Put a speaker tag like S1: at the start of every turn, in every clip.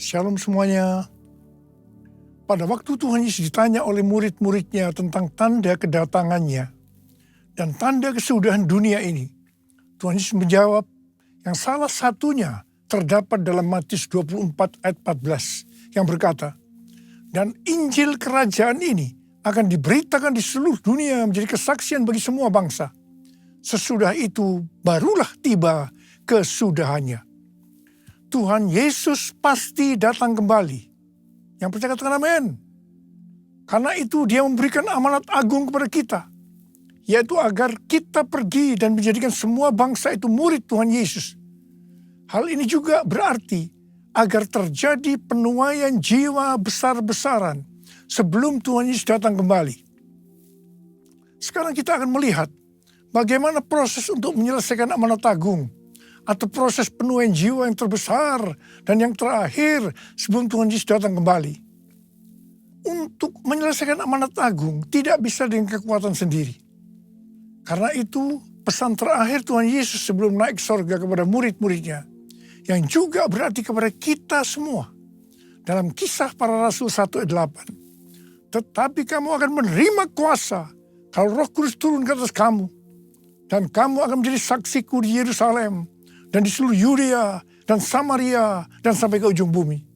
S1: Shalom semuanya. Pada waktu Tuhan Yesus ditanya oleh murid-muridnya tentang tanda kedatangannya dan tanda kesudahan dunia ini, Tuhan Yesus menjawab yang salah satunya terdapat dalam Matius 24 ayat 14 yang berkata, "Dan Injil kerajaan ini akan diberitakan di seluruh dunia menjadi kesaksian bagi semua bangsa. Sesudah itu barulah tiba kesudahannya." Tuhan Yesus pasti datang kembali. Yang percaya katakan amin. Karena itu dia memberikan amanat agung kepada kita, yaitu agar kita pergi dan menjadikan semua bangsa itu murid Tuhan Yesus. Hal ini juga berarti agar terjadi penuaian jiwa besar-besaran sebelum Tuhan Yesus datang kembali. Sekarang kita akan melihat bagaimana proses untuk menyelesaikan amanat agung atau proses penuaian jiwa yang terbesar dan yang terakhir sebelum Tuhan Yesus datang kembali. Untuk menyelesaikan amanat agung tidak bisa dengan kekuatan sendiri. Karena itu pesan terakhir Tuhan Yesus sebelum naik surga kepada murid-muridnya, yang juga berarti kepada kita semua. Dalam Kisah Para Rasul 1 ayat 8. "Tetapi kamu akan menerima kuasa kalau Roh Kudus turun ke atas kamu. Dan kamu akan menjadi saksiku di Yerusalem dan di seluruh Yudea dan Samaria dan sampai ke ujung bumi."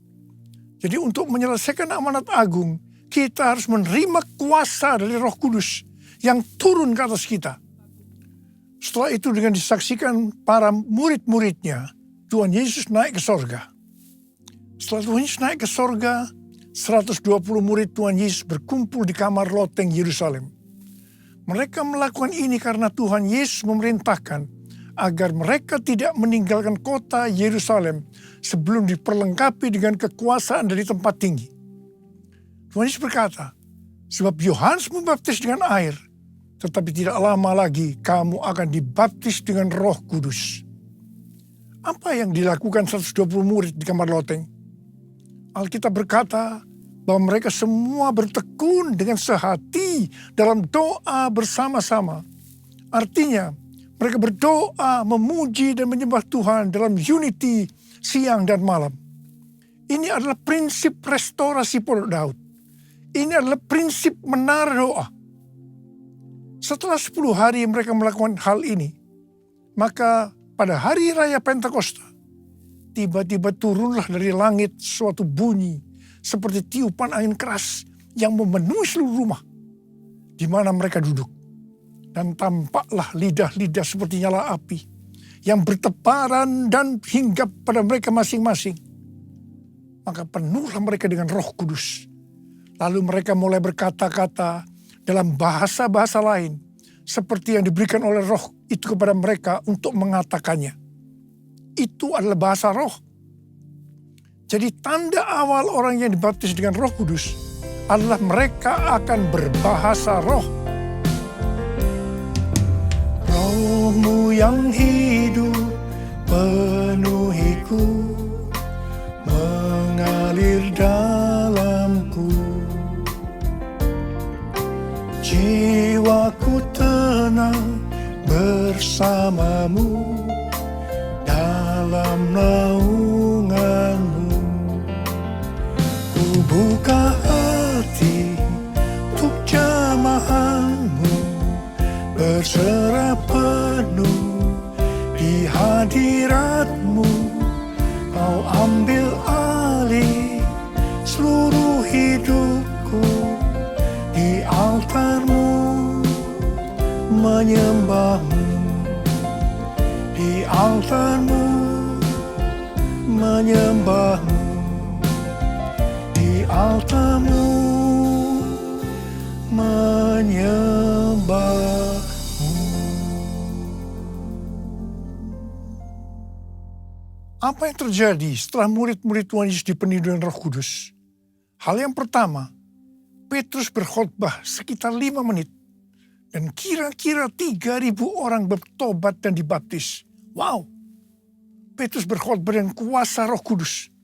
S1: Jadi untuk menyelesaikan amanat agung, kita harus menerima kuasa dari Roh Kudus yang turun ke atas kita. Setelah itu dengan disaksikan para murid-muridnya, Tuhan Yesus naik ke sorga. Setelah Tuhan Yesus naik ke sorga, 120 murid Tuhan Yesus berkumpul di kamar loteng Yerusalem. Mereka melakukan ini karena Tuhan Yesus memerintahkan agar mereka tidak meninggalkan kota Yerusalem sebelum diperlengkapi dengan kekuasaan dari tempat tinggi. Tuhan Yesus berkata, "Sebab Yohanes membaptis dengan air, tetapi tidak lama lagi kamu akan dibaptis dengan Roh Kudus." Apa yang dilakukan 120 murid di kamar loteng? Alkitab berkata bahwa mereka semua bertekun dengan sehati dalam doa bersama-sama. Artinya, mereka berdoa, memuji dan menyembah Tuhan dalam unity siang dan malam. Ini adalah prinsip restorasi Pondok Daud. Ini adalah prinsip menara doa. Setelah 10 hari mereka melakukan hal ini, maka pada hari raya Pentakosta, tiba-tiba turunlah dari langit suatu bunyi seperti tiupan angin keras yang memenuhi seluruh rumah di mana mereka duduk. Dan tampaklah lidah-lidah seperti nyala api yang bertebaran dan hinggap pada mereka masing-masing. Maka penuhlah mereka dengan Roh Kudus. Lalu mereka mulai berkata-kata dalam bahasa-bahasa lain seperti yang diberikan oleh Roh itu kepada mereka untuk mengatakannya. Itu adalah bahasa Roh. Jadi tanda awal orang yang dibaptis dengan Roh Kudus adalah mereka akan berbahasa roh. Rohmu yang hidup penuhiku, mengalir dalamku. Jiwaku tenang bersamamu dalam naunganmu. Ku buka hati untuk jamahanmu, berserah penuh di hadiratmu. Kau ambil alih seluruh hidupku, di altarmu menyembahmu, di altarmu menyembahmu, di altarmu menyembahmu. Apa yang terjadi setelah murid-murid Tuhan Yesus dipenuhi dengan Roh Kudus? Hal yang pertama, Petrus berkhotbah sekitar 5 menit. Dan kira-kira 3.000 orang bertobat dan dibaptis. Wow! Petrus berkhotbah dengan kuasa Roh Kudus.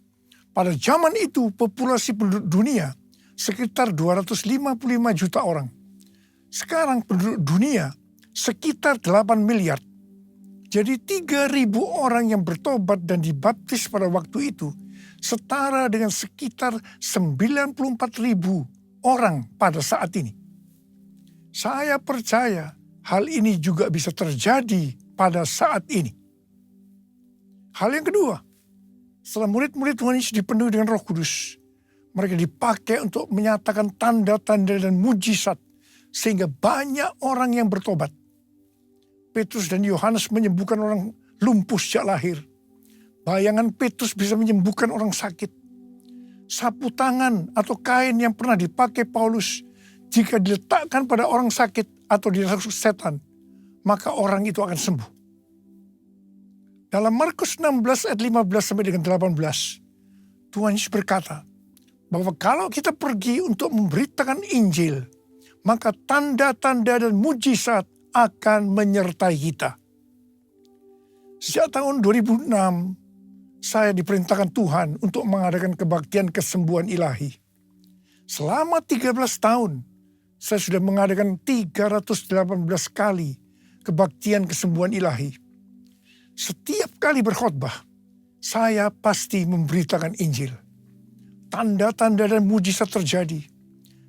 S1: Pada zaman itu populasi penduduk dunia sekitar 255 juta orang. Sekarang penduduk dunia sekitar 8 miliar. Jadi 3.000 orang yang bertobat dan dibaptis pada waktu itu setara dengan sekitar 94.000 orang pada saat ini. Saya percaya hal ini juga bisa terjadi pada saat ini. Hal yang kedua, setelah murid-murid Tuhan Yesus dipenuhi dengan Roh Kudus, mereka dipakai untuk menyatakan tanda-tanda dan mujizat sehingga banyak orang yang bertobat. Petrus dan Yohanes menyembuhkan orang lumpuh sejak lahir. Bayangan Petrus bisa menyembuhkan orang sakit. Sapu tangan atau kain yang pernah dipakai Paulus, jika diletakkan pada orang sakit atau dirasuk setan, maka orang itu akan sembuh. Dalam Markus 16 ayat 15 sampai dengan 18, Tuhan Yesus berkata bahwa kalau kita pergi untuk memberitakan Injil, maka tanda-tanda dan mujizat akan menyertai kita. Sejak tahun 2006, saya diperintahkan Tuhan untuk mengadakan kebaktian kesembuhan ilahi. Selama 13 tahun, saya sudah mengadakan 318 kali kebaktian kesembuhan ilahi. Setiap kali berkhotbah, saya pasti memberitakan Injil. Tanda-tanda dan mujizat terjadi.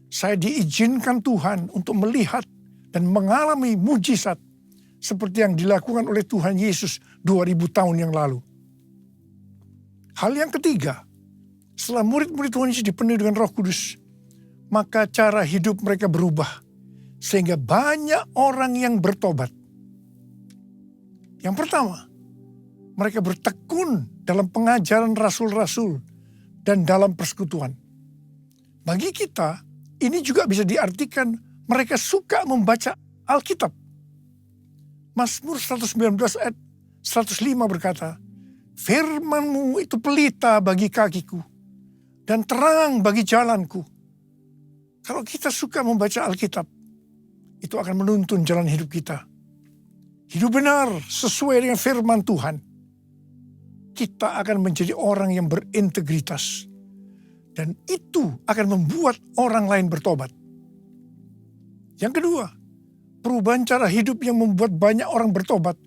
S1: Saya diizinkan Tuhan untuk melihat dan mengalami mujizat seperti yang dilakukan oleh Tuhan Yesus 2000 tahun yang lalu. Hal yang ketiga, setelah murid-murid Tuhan Yesus dipenuhi dengan Roh Kudus, maka cara hidup mereka berubah sehingga banyak orang yang bertobat. Yang pertama, mereka bertekun dalam pengajaran rasul-rasul dan dalam persekutuan. Bagi kita, ini juga bisa diartikan mereka suka membaca Alkitab. Mazmur 119 ayat 105 berkata, "Firman-Mu itu pelita bagi kakiku dan terang bagi jalanku." Kalau kita suka membaca Alkitab, itu akan menuntun jalan hidup kita. Hidup benar sesuai dengan firman Tuhan. Kita akan menjadi orang yang berintegritas. Dan itu akan membuat orang lain bertobat. Yang kedua, perubahan cara hidup yang membuat banyak orang bertobat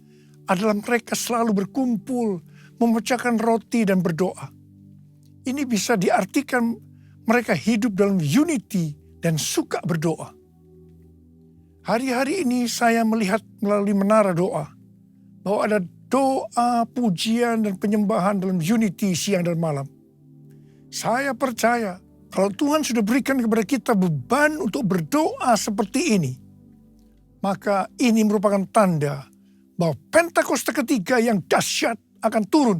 S1: adalah mereka selalu berkumpul, memecahkan roti dan berdoa. Ini bisa diartikan mereka hidup dalam unity dan suka berdoa. Hari-hari ini saya melihat melalui menara doa bahwa ada doa, pujian, dan penyembahan dalam unity siang dan malam. Saya percaya kalau Tuhan sudah berikan kepada kita beban untuk berdoa seperti ini, maka ini merupakan tanda bahwa Pentakosta ketiga yang dahsyat akan turun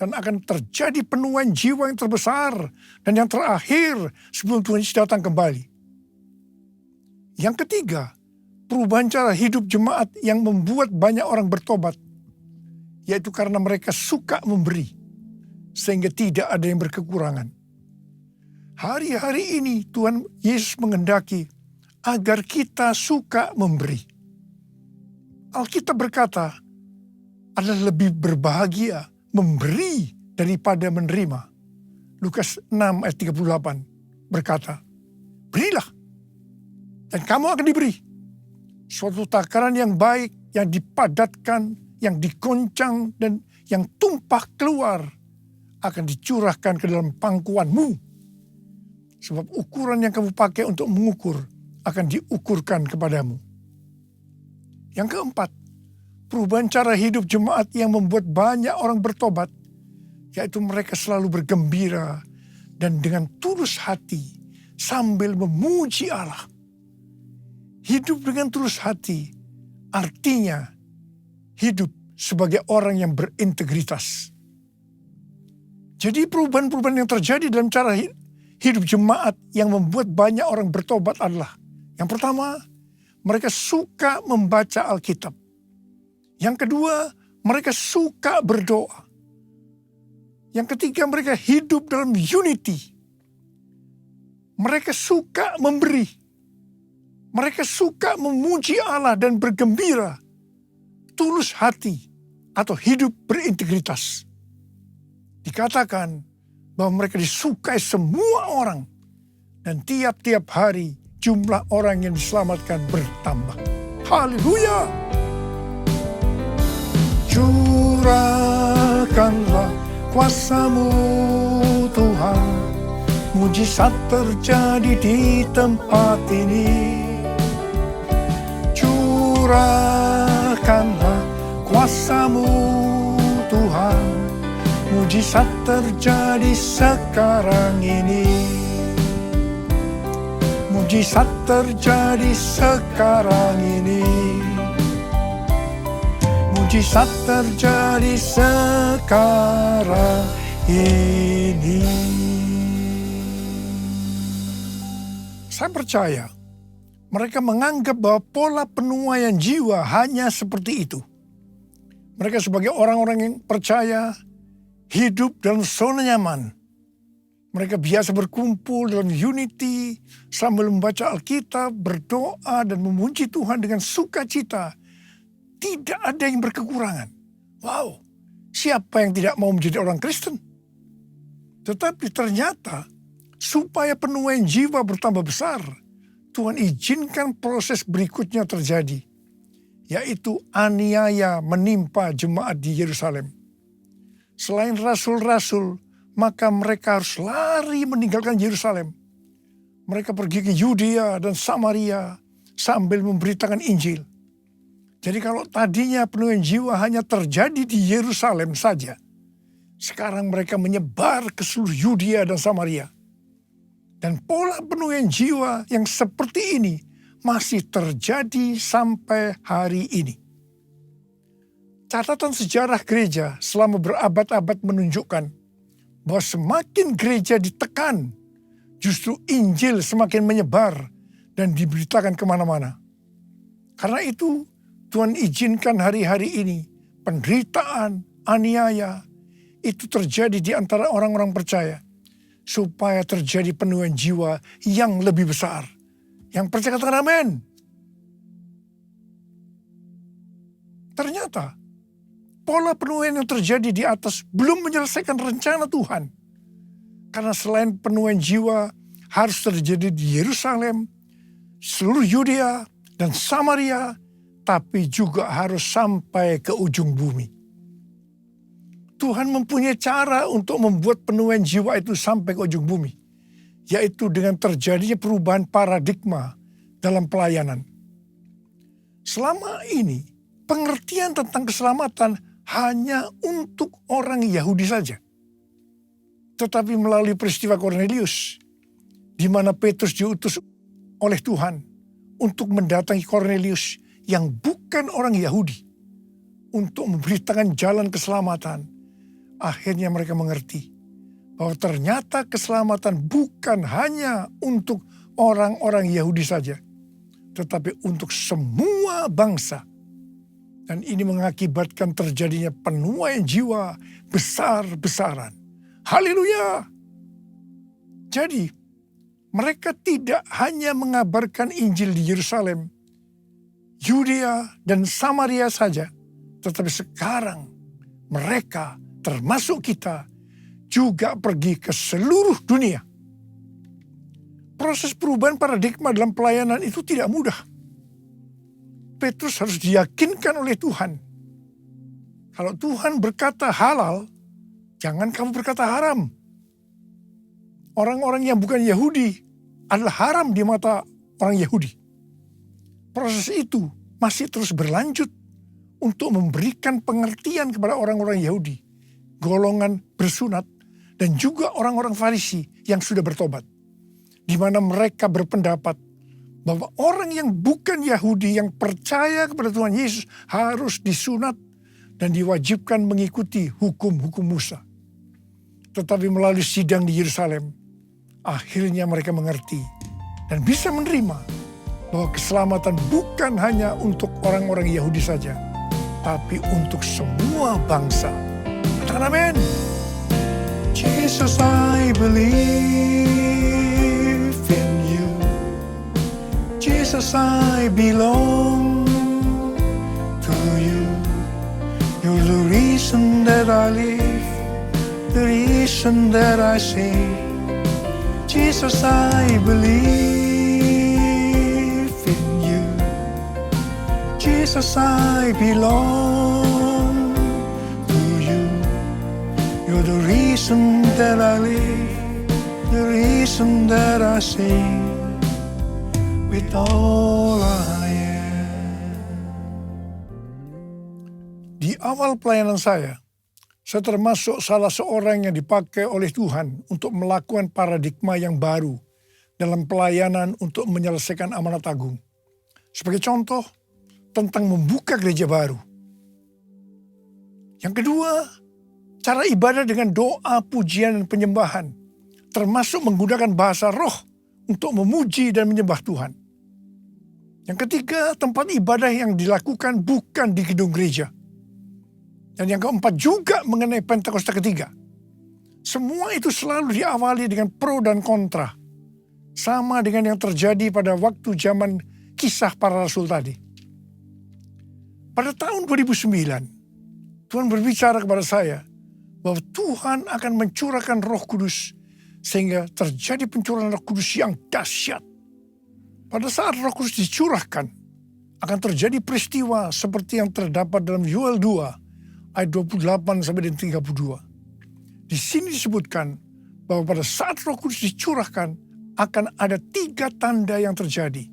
S1: dan akan terjadi penuaian jiwa yang terbesar dan yang terakhir sebelum Tuhan Yesus datang kembali. Yang ketiga, perubahan cara hidup jemaat yang membuat banyak orang bertobat, yaitu karena mereka suka memberi sehingga tidak ada yang berkekurangan. Hari-hari ini Tuhan Yesus menghendaki agar kita suka memberi. Alkitab berkata, adalah lebih berbahagia memberi daripada menerima. Lukas 6 ayat 38 berkata, "Berilah, dan kamu akan diberi. Suatu takaran yang baik, yang dipadatkan, yang dikoncang, dan yang tumpah keluar akan dicurahkan ke dalam pangkuanmu. Sebab ukuran yang kamu pakai untuk mengukur akan diukurkan kepadamu." Yang keempat, perubahan cara hidup jemaat yang membuat banyak orang bertobat, yaitu mereka selalu bergembira dan dengan tulus hati sambil memuji Allah. Hidup dengan tulus hati artinya hidup sebagai orang yang berintegritas. Jadi perubahan-perubahan yang terjadi dalam cara hidup jemaat yang membuat banyak orang bertobat adalah, yang pertama, mereka suka membaca Alkitab. Yang kedua, mereka suka berdoa. Yang ketiga, mereka hidup dalam unity. Mereka suka memberi. Mereka suka memuji Allah dan bergembira. Tulus hati atau hidup berintegritas. Dikatakan bahwa mereka disukai semua orang. Dan tiap-tiap hari jumlah orang yang diselamatkan bertambah. Haleluya! Curahkanlah kuasa-Mu Tuhan. Mujizat terjadi di tempat ini. Curahkanlah kuasa-Mu Tuhan. Mujizat terjadi sekarang ini. Mujizat terjadi sekarang ini. Mujizat terjadi sekarang ini. Saya percaya mereka menganggap bahwa pola penuaian jiwa hanya seperti itu. Mereka sebagai orang-orang yang percaya hidup dalam zona nyaman. Mereka biasa berkumpul dalam unity sambil membaca Alkitab, berdoa dan memuji Tuhan dengan sukacita. Tidak ada yang berkekurangan. Wow, siapa yang tidak mau menjadi orang Kristen? Tetapi ternyata supaya penuaian jiwa bertambah besar, Tuhan izinkan proses berikutnya terjadi, yaitu aniaya menimpa jemaat di Yerusalem. Selain rasul-rasul, maka mereka harus lari meninggalkan Yerusalem. Mereka pergi ke Yudea dan Samaria sambil memberitakan Injil. Jadi kalau tadinya penuaian jiwa hanya terjadi di Yerusalem saja, sekarang mereka menyebar ke seluruh Yudea dan Samaria. Dan pola penuaian jiwa yang seperti ini masih terjadi sampai hari ini. Catatan sejarah gereja selama berabad-abad menunjukkan bahwa semakin gereja ditekan, justru Injil semakin menyebar dan diberitakan kemana-mana. Karena itu Tuhan izinkan hari-hari ini penderitaan, aniaya, itu terjadi di antara orang-orang percaya. Supaya terjadi penuaian jiwa yang lebih besar. Yang percaya katakan amin. Ternyata pola penuaian yang terjadi di atas belum menyelesaikan rencana Tuhan. Karena selain penuaian jiwa harus terjadi di Yerusalem, seluruh Yudea dan Samaria, tapi juga harus sampai ke ujung bumi. Tuhan mempunyai cara untuk membuat penuaian jiwa itu sampai ke ujung bumi, yaitu dengan terjadinya perubahan paradigma dalam pelayanan. Selama ini, pengertian tentang keselamatan hanya untuk orang Yahudi saja. Tetapi melalui peristiwa Kornelius, di mana Petrus diutus oleh Tuhan untuk mendatangi Kornelius yang bukan orang Yahudi, untuk memberitakan jalan keselamatan, akhirnya mereka mengerti bahwa ternyata keselamatan bukan hanya untuk orang-orang Yahudi saja, tetapi untuk semua bangsa. Dan ini mengakibatkan terjadinya penuaian jiwa besar-besaran. Haleluya! Jadi, mereka tidak hanya mengabarkan Injil di Yerusalem, Yudea dan Samaria saja, tetapi sekarang mereka, termasuk kita, juga pergi ke seluruh dunia. Proses perubahan paradigma dalam pelayanan itu tidak mudah. Petrus harus diyakinkan oleh Tuhan. Kalau Tuhan berkata halal, jangan kamu berkata haram. Orang-orang yang bukan Yahudi adalah haram di mata orang Yahudi. Proses itu masih terus berlanjut untuk memberikan pengertian kepada orang-orang Yahudi, golongan bersunat, dan juga orang-orang Farisi yang sudah bertobat. Di mana mereka berpendapat bahwa orang yang bukan Yahudi yang percaya kepada Tuhan Yesus harus disunat dan diwajibkan mengikuti hukum-hukum Musa. Tetapi melalui sidang di Yerusalem, akhirnya mereka mengerti dan bisa menerima bahwa keselamatan bukan hanya untuk orang-orang Yahudi saja, tapi untuk semua bangsa. Katakan amin. Jesus, I believe in you. Jesus, I belong to you. You're the reason that I live, the reason that I sing. Jesus, I believe in you. Jesus, I belong to you. You're the reason that I live, the reason that I sing with all I am. Di awal pelayanan saya termasuk salah seorang yang dipakai oleh Tuhan untuk melakukan paradigma yang baru dalam pelayanan untuk menyelesaikan amanat agung. Sebagai contoh, tentang membuka gereja baru. Yang kedua, cara ibadah dengan doa, pujian, dan penyembahan, termasuk menggunakan bahasa roh untuk memuji dan menyembah Tuhan. Yang ketiga, tempat ibadah yang dilakukan bukan di gedung gereja. Dan yang keempat juga mengenai Pentakosta ketiga. Semua itu selalu diawali dengan pro dan kontra. Sama dengan yang terjadi pada waktu zaman kisah para rasul tadi. Pada tahun 2009, Tuhan berbicara kepada saya bahwa Tuhan akan mencurahkan Roh Kudus sehingga terjadi pencurahan Roh Kudus yang dahsyat. Pada saat Roh Kudus dicurahkan, akan terjadi peristiwa seperti yang terdapat dalam Yoel 2 ayat 28 sampai dengan 32. Di sini disebutkan bahwa pada saat Roh Kudus dicurahkan akan ada 3 tanda yang terjadi.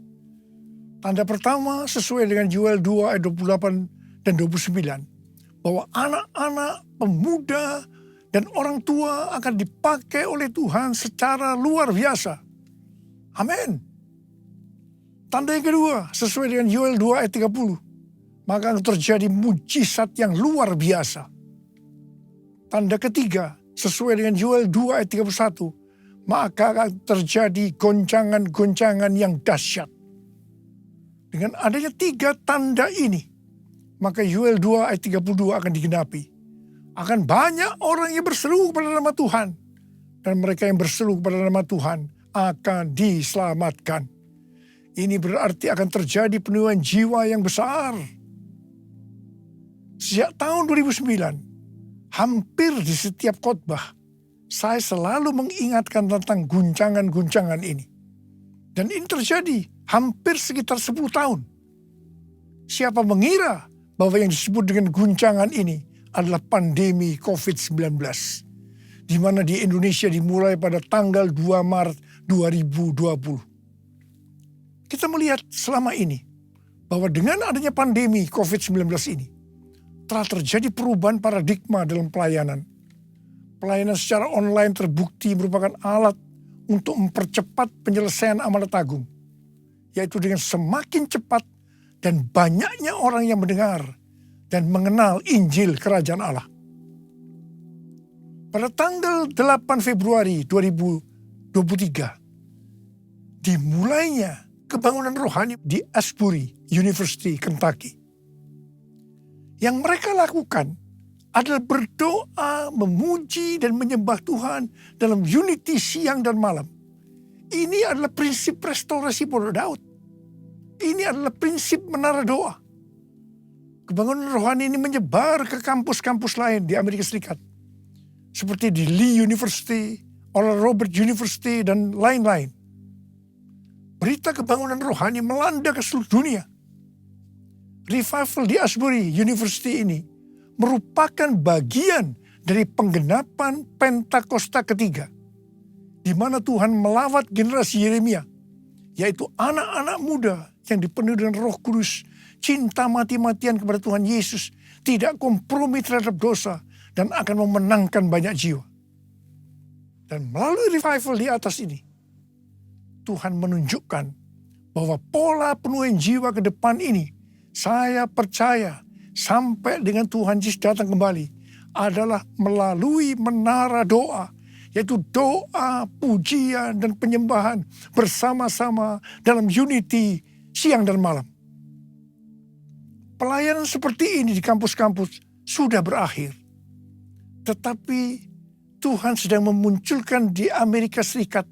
S1: Tanda pertama sesuai dengan Yoel 2 ayat 28 dan 29. Bahwa anak-anak, pemuda, dan orang tua akan dipakai oleh Tuhan secara luar biasa. Amin. Tanda yang kedua sesuai dengan Yoel 2 ayat 30. Maka akan terjadi mujizat yang luar biasa. Tanda ketiga sesuai dengan Yoel 2 ayat 31. Maka akan terjadi goncangan-goncangan yang dahsyat. Dengan adanya 3 tanda ini, maka Yoel 2 ayat 32 akan digenapi. Akan banyak orang yang berseru kepada nama Tuhan. Dan mereka yang berseru kepada nama Tuhan akan diselamatkan. Ini berarti akan terjadi penuaian jiwa yang besar. Sejak tahun 2009, hampir di setiap khotbah, saya selalu mengingatkan tentang guncangan-guncangan ini. Dan ini terjadi hampir sekitar 10 tahun. Siapa mengira bahwa yang disebut dengan guncangan ini adalah pandemi COVID-19. Di mana di Indonesia dimulai pada tanggal 2 Maret 2020. Kita melihat selama ini bahwa dengan adanya pandemi COVID-19 ini, telah terjadi perubahan paradigma dalam pelayanan. Pelayanan secara online terbukti merupakan alat untuk mempercepat penyelesaian amanat agung. Yaitu dengan semakin cepat dan banyaknya orang yang mendengar dan mengenal Injil Kerajaan Allah. Pada tanggal 8 Februari 2023, dimulainya kebangunan rohani di Asbury University, Kentucky. Yang mereka lakukan adalah berdoa, memuji, dan menyembah Tuhan dalam unity siang dan malam. Ini adalah prinsip restorasi Pondok Daud. Ini adalah prinsip menara doa. Kebangunan rohani ini menyebar ke kampus-kampus lain di Amerika Serikat. Seperti di Lee University, Oral Roberts University, dan lain-lain. Berita kebangunan rohani melanda ke seluruh dunia. Revival di Asbury University ini merupakan bagian dari penggenapan Pentakosta ketiga, di mana Tuhan melawat generasi Yeremia, yaitu anak-anak muda yang dipenuhi dengan Roh Kudus, cinta mati-matian kepada Tuhan Yesus, tidak kompromi terhadap dosa, dan akan memenangkan banyak jiwa. Dan melalui revival di atas ini, Tuhan menunjukkan bahwa pola penuaian jiwa ke depan ini, saya percaya sampai dengan Tuhan Yesus datang kembali, adalah melalui menara doa, yaitu doa, pujian, dan penyembahan bersama-sama dalam unity siang dan malam. Pelayanan seperti ini di kampus-kampus sudah berakhir. Tetapi Tuhan sedang memunculkan di Amerika Serikat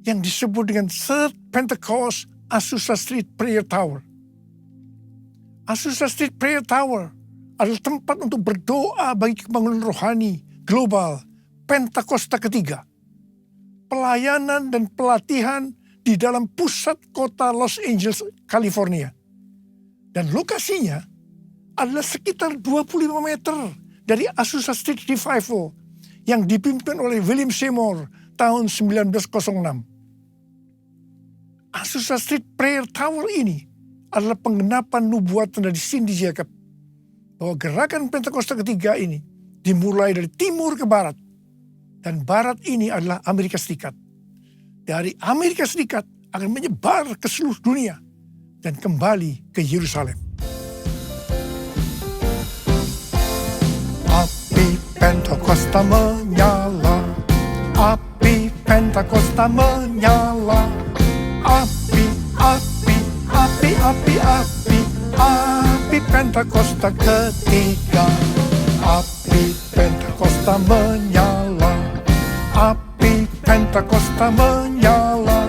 S1: yang disebut dengan Third Pentecost Azusa Street Prayer Tower. Azusa Street Prayer Tower adalah tempat untuk berdoa bagi kebangunan rohani global Pentakosta ketiga. Pelayanan dan pelatihan di dalam pusat kota Los Angeles, California. Dan lokasinya adalah sekitar 25 meter dari Azusa Street Revival yang dipimpin oleh William Seymour tahun 1906. Azusa Street Prayer Tower ini adalah penggenapan nubuatan dari Cindy Jacob bahwa gerakan Pentakosta ketiga ini dimulai dari timur ke barat, dan barat ini adalah Amerika Serikat. Dari Amerika Serikat akan menyebar ke seluruh dunia dan kembali ke Yerusalem. Api Pentakosta menyala, api Pentakosta menyala, api, api, api, api, api, api Pentakosta ketiga, api Pentakosta menyala, api Pentakosta menyala,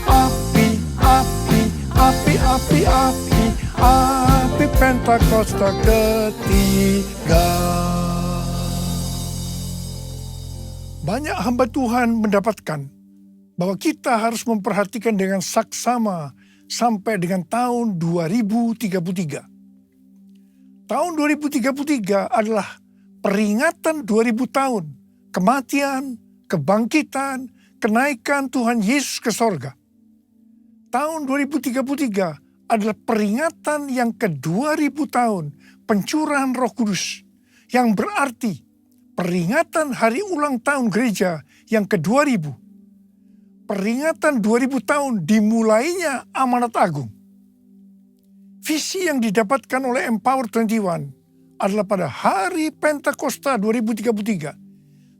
S1: api, api, api, api, api, api Pentakosta ketiga. Banyak hamba Tuhan mendapatkan bahwa kita harus memperhatikan dengan saksama sampai dengan tahun 2033. Tahun 2033 adalah peringatan 2000 tahun kematian, kebangkitan, kenaikan Tuhan Yesus ke sorga. Tahun 2033 adalah peringatan yang ke-2000 tahun pencurahan Roh Kudus, yang berarti peringatan hari ulang tahun gereja yang ke-2000. Peringatan 2000 tahun dimulainya amanat agung. Visi yang didapatkan oleh Empower 21 adalah pada hari Pentakosta 2033.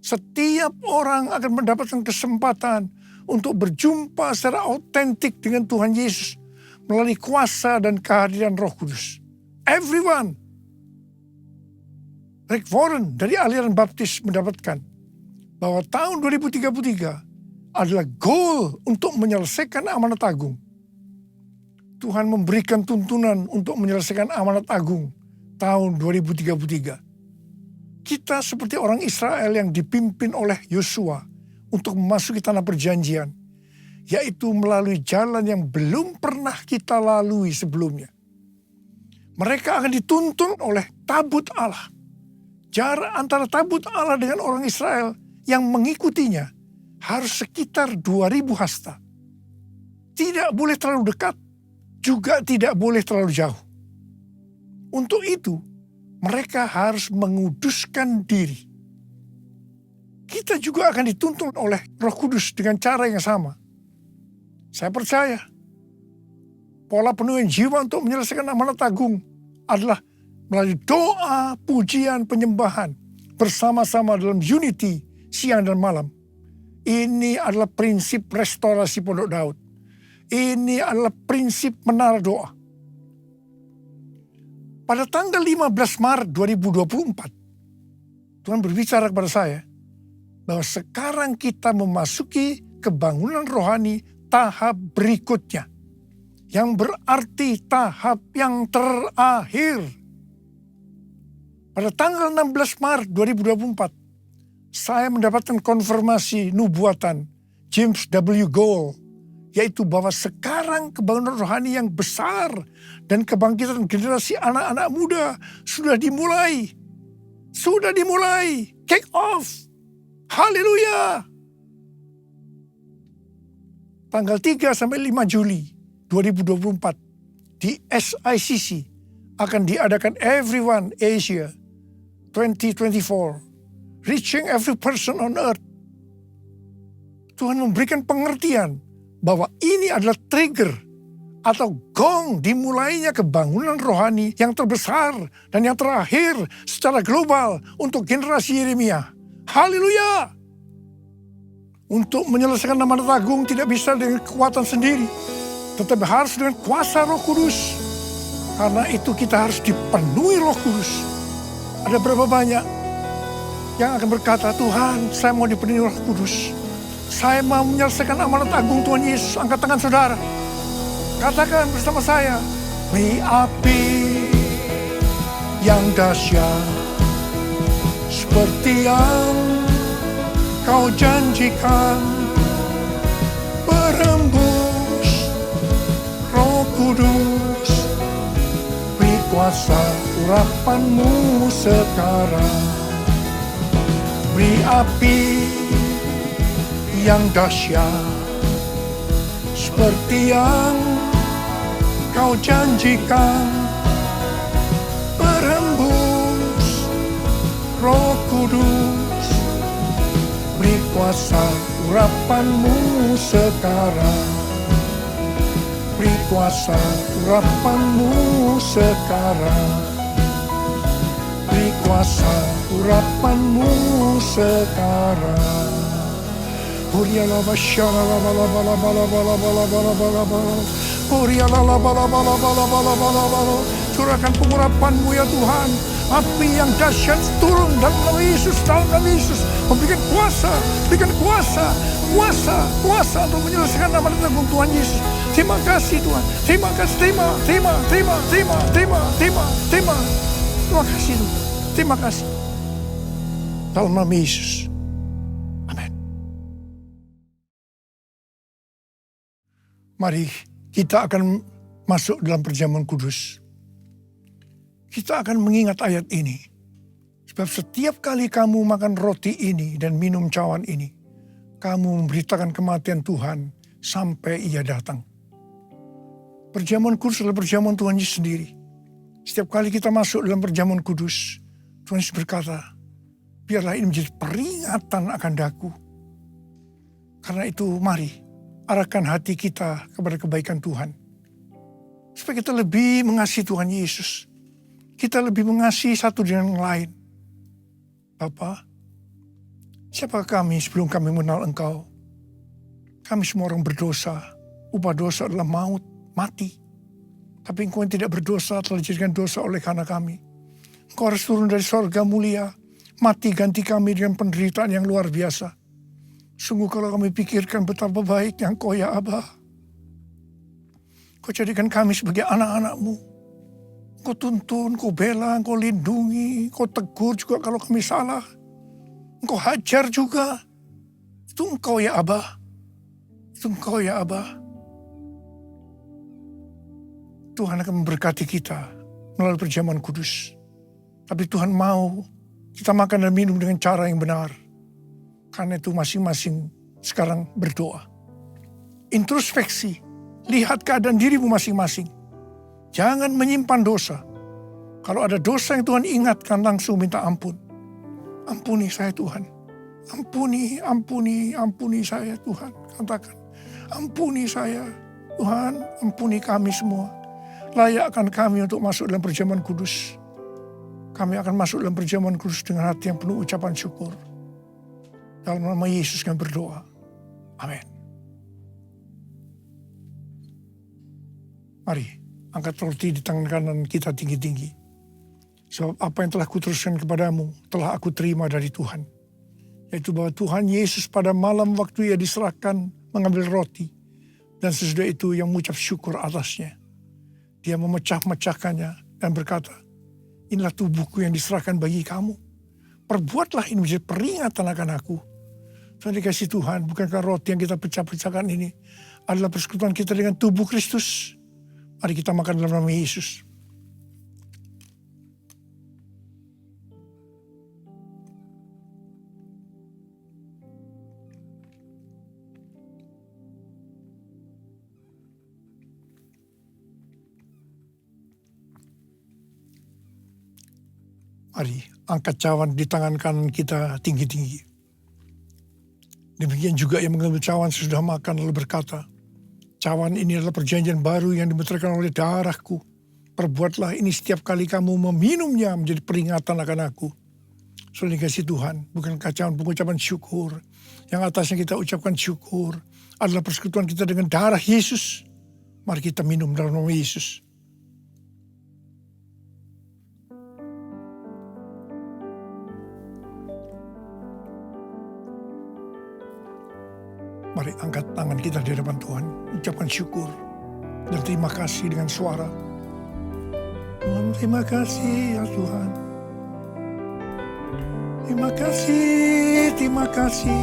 S1: Setiap orang akan mendapatkan kesempatan untuk berjumpa secara autentik dengan Tuhan Yesus melalui kuasa dan kehadiran Roh Kudus. Everyone. Rick Warren dari aliran baptis mendapatkan bahwa tahun 2033 adalah goal untuk menyelesaikan amanat agung. Tuhan memberikan tuntunan untuk menyelesaikan amanat agung tahun 2033. Kita seperti orang Israel yang dipimpin oleh Yosua untuk memasuki tanah perjanjian, yaitu melalui jalan yang belum pernah kita lalui sebelumnya. Mereka akan dituntun oleh tabut Allah. Jarak antara tabut Allah dengan orang Israel yang mengikutinya harus sekitar 2000 hasta. Tidak boleh terlalu dekat, juga tidak boleh terlalu jauh. Untuk itu, mereka harus menguduskan diri. Kita juga akan dituntun oleh Roh Kudus dengan cara yang sama. Saya percaya, pola penuhan jiwa untuk menyelesaikan amanat agung adalah melalui doa, pujian, penyembahan bersama-sama dalam unity siang dan malam. Ini adalah prinsip restorasi Pondok Daud. Ini adalah prinsip menara doa. Pada tanggal 15 Maret 2024, Tuhan berbicara kepada saya bahwa sekarang kita memasuki kebangunan rohani tahap berikutnya, yang berarti tahap yang terakhir. Pada tanggal 16 Maret 2024, saya mendapatkan konfirmasi nubuatan James W. Gould, yaitu bahwa sekarang kebangunan rohani yang besar dan kebangkitan generasi anak-anak muda sudah dimulai. Sudah dimulai. Kick off. Haleluya. Tanggal 3 sampai 5 Juli 2024 di SICC akan diadakan Everyone Asia 2024. Reaching every person on earth. Tuhan memberikan pengertian bahwa ini adalah trigger atau gong dimulainya kebangunan rohani yang terbesar dan yang terakhir secara global untuk generasi Yeremia. Haleluya! Untuk menyelesaikan amanat agung tidak bisa dengan kekuatan sendiri, tetapi harus dengan kuasa Roh Kudus. Karena itu kita harus dipenuhi Roh Kudus. Ada berapa banyak yang akan berkata, Tuhan, saya mau dipenuhi Roh Kudus. Saya mau menyelesaikan amanat agung Tuhan Yesus. Angkat tangan saudara. Katakan bersama saya. May api yang dahsyat seperti yang kau janjikan berembus Roh Kudus. Beri kuasa urapan-Mu sekarang. Beri api yang dahsyat seperti yang Kau janjikan, berhembus Roh Kudus, beri kuasa urapan-Mu sekarang. Beri kuasa urapan-Mu sekarang. Beri kuasa urapan-Mu sekarang. Huriala basyara la bala bala bala bala bala bala bala bala. Huriala la bala bala bala bala bala bala. Curahkan pengurapan-Mu ya Tuhan. Api yang dahsyat turun dalam nama Yesus, dalam nama Yesus. Memberikan kuasa, berikan kuasa, kuasa untuk menyelesaikan amanat agung Tuhan Yesus. Terima kasih Tuhan, terima kasih, terima kasih Tuhan, terima kasih. Dalam nama Yesus, amin. Mari kita akan masuk dalam perjamuan kudus. Kita akan mengingat ayat ini. Sebab setiap kali kamu makan roti ini dan minum cawan ini, kamu memberitakan kematian Tuhan sampai Ia datang. Perjamuan kudus adalah perjamuan Tuhan Yesus sendiri. Setiap kali kita masuk dalam perjamuan kudus, Tuhan Yesus berkata, biarlah ini menjadi peringatan akan daku. Karena itu mari arahkan hati kita kepada kebaikan Tuhan. Supaya kita lebih mengasihi Tuhan Yesus. Kita lebih mengasihi satu dengan yang lain. Bapa, siapa kami sebelum kami mengenal Engkau? Kami semua orang berdosa. Upah dosa adalah maut, mati. Tapi Engkau yang tidak berdosa telah dijadikan dosa oleh karena kami. Engkau harus turun dari sorga mulia. Mati ganti kami dengan penderitaan yang luar biasa. Sungguh kalau kami pikirkan betapa baiknya Engkau ya Abah. Kau jadikan kami sebagai anak-anak-Mu. Kau tuntun, Kau bela, Kau lindungi, Kau tegur juga kalau kami salah. Engkau hajar juga. Itu Engkau ya Abah. Itu Engkau ya Abah. Tuhan akan memberkati kita melalui perjamuan kudus. Tapi Tuhan mau kita makan dan minum dengan cara yang benar. Karena itu masing-masing sekarang berdoa. Introspeksi. Lihat keadaan dirimu masing-masing. Jangan menyimpan dosa. Kalau ada dosa yang Tuhan ingatkan, langsung minta ampun. Ampuni saya Tuhan. Ampuni saya Tuhan. Katakan, ampuni saya Tuhan, ampuni kami semua. Layakkan kami untuk masuk dalam perjamuan kudus. Kami akan masuk dalam perjamuan kudus dengan hati yang penuh ucapan syukur. Dalam nama Yesus kami berdoa. Amin. Mari. Angkat roti di tangan kanan kita tinggi-tinggi. Sebab apa yang telah kuteruskan kepadamu, telah aku terima dari Tuhan. Yaitu bahwa Tuhan Yesus pada malam waktu Ia diserahkan mengambil roti. Dan sesudah itu yang mengucap syukur atasnya. Dia memecah-mecahkannya dan berkata, inilah tubuhku yang diserahkan bagi kamu. Perbuatlah ini menjadi peringatan akan aku. Tuhan dikasih Tuhan, bukankah roti yang kita pecah-pecahkan ini adalah persekutuan kita dengan tubuh Kristus? Mari kita makan dalam nama Yesus. Mari angkat cawan di tangan kanan kita tinggi-tinggi. Demikian juga yang mengambil cawan sesudah makan lalu berkata, cawan ini adalah perjanjian baru yang dimeteraikan oleh darahku. Perbuatlah ini setiap kali kamu meminumnya menjadi peringatan akan aku. Saudara dikasih Tuhan, bukan cawan pengucapan syukur. Yang atasnya kita ucapkan syukur adalah persekutuan kita dengan darah Yesus. Mari kita minum dalam nama Yesus. Mari angkat tangan kita di hadapan Tuhan. Ucapkan syukur dan terima kasih dengan suara. Tuhan, terima kasih ya Tuhan. Terima kasih, terima kasih.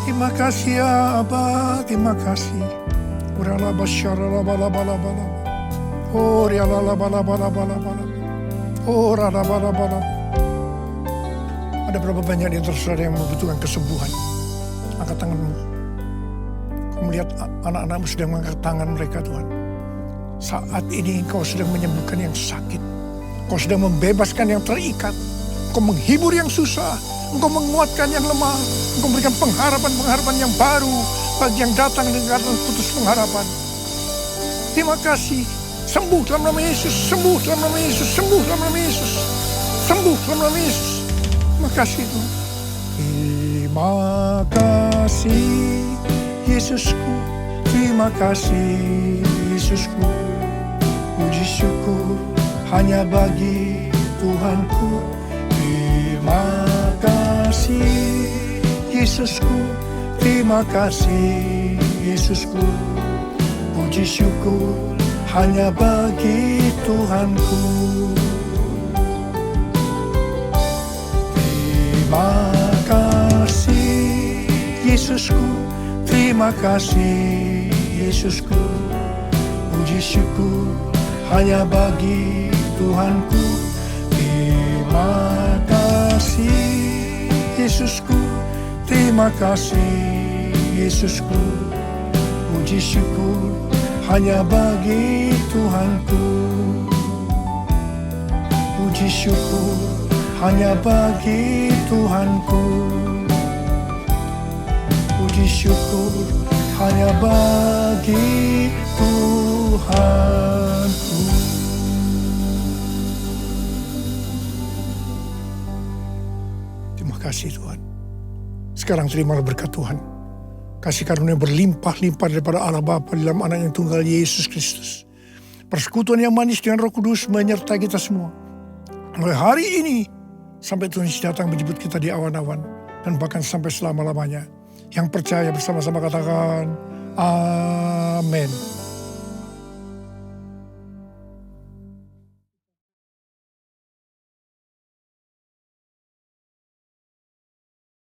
S1: Terima kasih ya Abah, terima kasih. Urala basyara la bala bala bala. Oh, rialala bala bala bala bala. Oh, rada bala bala. Ada berapa banyak di antara saudara yang membutuhkan kesembuhan? Angkat tanganmu. Kau melihat anak-anakmu sedang mengangkat tangan mereka, Tuhan. Saat ini Engkau sedang menyembuhkan yang sakit. Kau sedang membebaskan yang terikat. Engkau menghibur yang susah. Engkau menguatkan yang lemah. Engkau memberikan pengharapan-pengharapan yang baru bagi yang datang dengan keadaan putus pengharapan. Terima kasih. Sembuh dalam nama Yesus. Sembuh dalam nama Yesus. Sembuh dalam nama Yesus. Sembuh dalam nama Yesus. Terima kasih Tuhan. Terima kasih Yesusku. Terima kasih Yesusku. Puji syukur hanya bagi Tuhanku. Terima kasih Yesusku. Terima kasih Yesusku. Puji syukur hanya bagi Tuhanku. Terima kasih Yesusku. Terima kasih Yesusku. Puji syukur hanya bagi Tuhanku. Terima kasih Yesusku. Terima kasih Yesusku. Puji syukur hanya bagi Tuhanku. Puji syukur hanya bagi Tuhanku. Puji syukur hanya bagi Tuhanku. Terima kasih Tuhan. Sekarang terimalah berkat Tuhan. Kasih karunia berlimpah-limpah daripada Allah Bapa dalam anak yang tunggal Yesus Kristus. Persekutuan yang manis dengan Roh Kudus menyertai kita semua. Mulai hari ini sampai Tuhan Yesus datang menjemput kita di awan-awan. Dan bahkan sampai selama-lamanya. Yang percaya bersama-sama katakan amin.